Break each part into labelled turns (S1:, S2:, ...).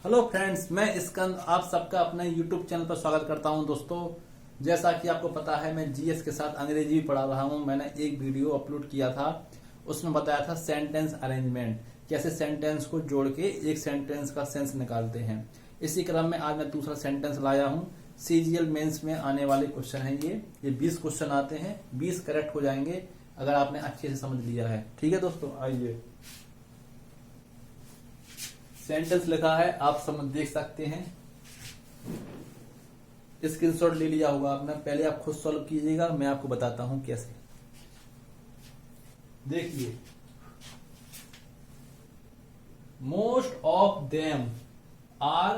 S1: Hello friends, मैं स्कंद आप सबका अपने यूट्यूब चैनल पर स्वागत करता हूं। दोस्तों, जैसा कि आपको पता है, मैं जीएस के साथ अंग्रेजी भी पढ़ा रहा हूं। मैंने एक वीडियो अपलोड किया था, उसमें बताया था सेंटेंस अरेंजमेंट, कैसे सेंटेंस को जोड़ के एक सेंटेंस का सेंस निकालते हैं। इसी क्रम में आज मैं दूसरा सेंटेंस लाया हूं। सीजीएल मेंस में आने वाले क्वेश्चन है ये 20 क्वेश्चन आते हैं, 20 करेक्ट हो जाएंगे अगर आपने अच्छे से समझ लिया है। ठीक है दोस्तों, आइए। सेंटेंस लिखा है, आप समझ देख सकते हैं। स्क्रीनशॉट ले लिया होगा आपने, पहले आप खुद सॉल्व कीजिएगा, मैं आपको बताता हूं कैसे। देखिए, most of them are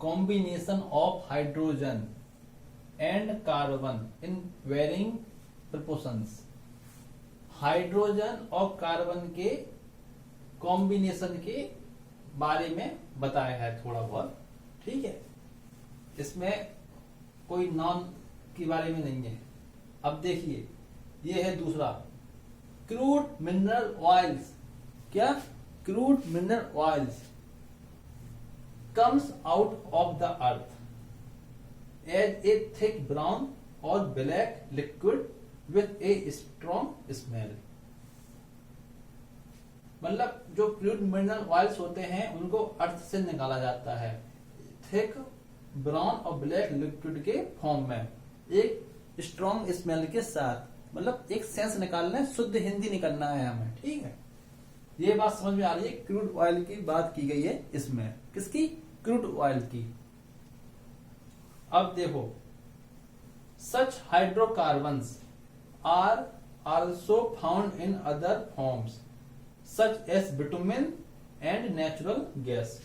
S1: combination of hydrogen and carbon in varying proportions. Hydrogen और कार्बन के कॉम्बिनेशन के बारे में बताया है थोड़ा बहुत। ठीक है, इसमें कोई नाम के बारे में नहीं है। अब देखिए, ये है दूसरा, क्रूड मिनरल ऑयल्स। क्या? Crude mineral oils comes out of the earth as a thick brown और black liquid with a strong smell. मतलब जो क्रूड मिनरल ऑयल्स होते हैं उनको अर्थ से निकाला जाता है थिक ब्राउन और ब्लैक लिक्विड के फॉर्म में, एक स्ट्रॉन्ग स्मेल के साथ। मतलब एक सेंस निकालना है, शुद्ध हिंदी निकलना है हमें। ठीक है, ये बात समझ में आ रही है। क्रूड ऑयल की बात की गई है इसमें। किसकी? क्रूड ऑयल की। अब देखो, such hydrocarbons are also found in other forms such as bitumen and natural gas.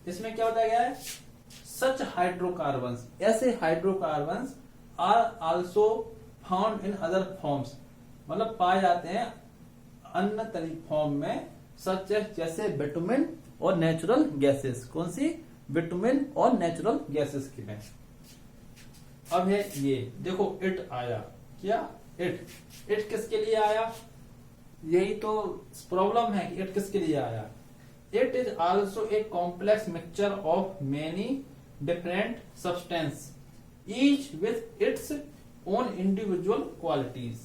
S1: इसमें क्या बताया गया है? सच हाइड्रोकार्बन्स, ऐसे hydrocarbons are also found in other forms, मतलब पाए जाते हैं अन्य फॉर्म में, सच एस, जैसे बिटुमिन और नेचुरल गैसेस। कौन सी? बिटुमिन और नेचुरल गैसेस की में। अब है ये देखो, इट आया। क्या? इट किसके लिए आया? यही तो प्रॉब्लम है कि इट किसके लिए आया। It is also a complex mixture of many different substance each with its own individual qualities.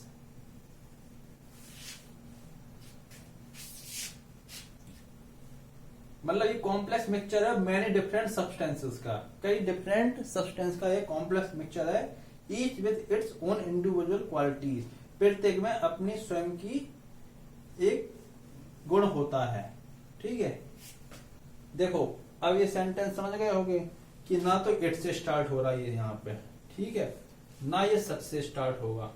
S1: मतलब ये कॉम्प्लेक्स मिक्सचर है मेनी डिफरेंट सब्सटेंसेस का, कई डिफरेंट सब्सटेंस का ये कॉम्प्लेक्स मिक्सचर है। Each with its own individual qualities, प्रत्येक में अपनी स्वयं की एक गुण होता है। ठीक है, देखो अब ये सेंटेंस समझ गए होंगे कि ना तो इट से स्टार्ट हो रहा है यहाँ पे, ठीक है, ना ये सच से स्टार्ट होगा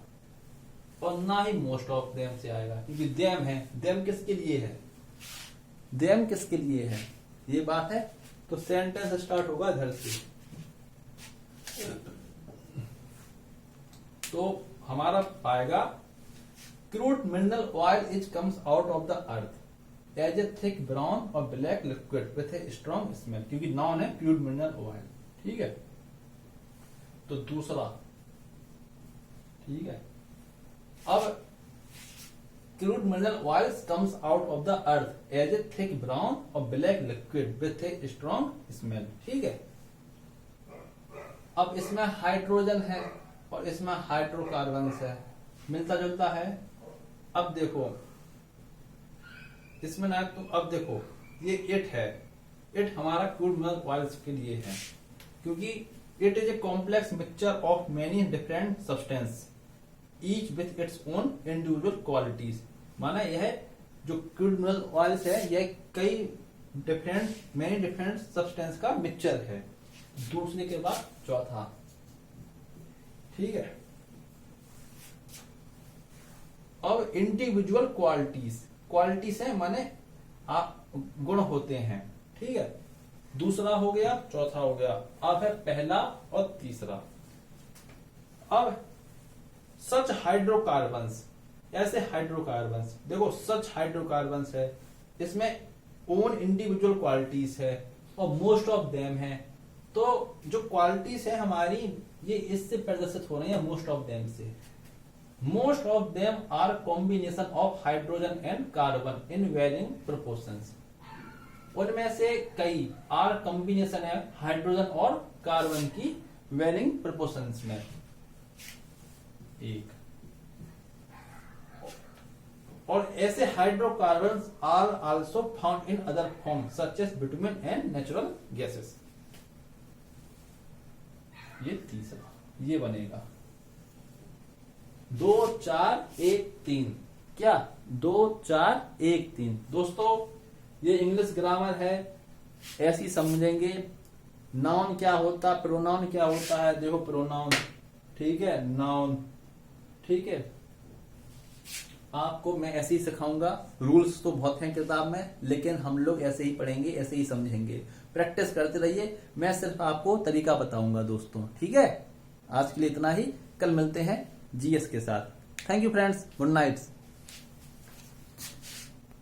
S1: और ना ही मोस्ट ऑफ देम से आएगा, क्योंकि देम है। देम किसके लिए है? देम किसके लिए है, ये बात है। तो सेंटेंस स्टार्ट होगा इधर से। तो हमारा पाएगा, crude mineral oil is comes out of the earth as a thick brown और black liquid with a strong smell, क्योंकि नाउन है क्रूड मिनरल ऑयल। ठीक है, तो दूसरा, ठीक है, अब crude mineral oils comes out of the earth as a thick brown और black liquid with a strong smell. ठीक है, अब इसमें हाइड्रोजन है और इसमें हाइड्रोकार्बन्स है, मिलता जुलता है। अब देखो इसमें ना, तो अब देखो ये इट है। इट हमारा क्रूड मिनरल ऑयल्स के लिए है, क्योंकि it is a complex mixture of many different substance each with its own individual qualities. माना यह जो क्रूड मिनरल ऑयल्स है, यह कई डिफरेंट मेनी डिफरेंट सब्सटेंस का मिक्सचर है। दूसरे के बाद चौथा। ठीक है, अब इंडिविजुअल क्वालिटीज, क्वालिटीज है माने आप गुण होते हैं। ठीक है, दूसरा हो गया, चौथा हो गया। अब है पहला और तीसरा। अब सच हाइड्रोकार्बन्स, ऐसे हाइड्रोकार्बन्स, देखो सच हाइड्रोकार्बन्स है, इसमें ओन इंडिविजुअल क्वालिटीज है और मोस्ट ऑफ देम है। तो जो क्वालिटीज है हमारी, ये इससे प्रदर्शित हो रही है मोस्ट ऑफ देम से। Most of them are combination of hydrogen and carbon in varying proportions. उनमें से कई आर कॉम्बिनेशन है हाइड्रोजन और कार्बन की वेरिंग प्रोपोर्शंस में। एक और ऐसे hydrocarbons are also found in other form such as bitumen and natural gases. ये तीसरा ये बनेगा 2 4 1 3। क्या 2 4 1 3। दोस्तों ये इंग्लिश ग्रामर है, ऐसी समझेंगे। नाउन क्या होता, प्रोनाउन क्या होता है, देखो प्रोनाउन, ठीक है, नाउन, ठीक है। आपको मैं ऐसे ही सिखाऊंगा, रूल्स तो बहुत हैं किताब में, लेकिन हम लोग ऐसे ही पढ़ेंगे, ऐसे ही समझेंगे। प्रैक्टिस करते रहिए, मैं सिर्फ आपको तरीका बताऊंगा दोस्तों, ठीक है। आज के लिए इतना ही, कल मिलते हैं जीएस के साथ। Thank you friends, good night.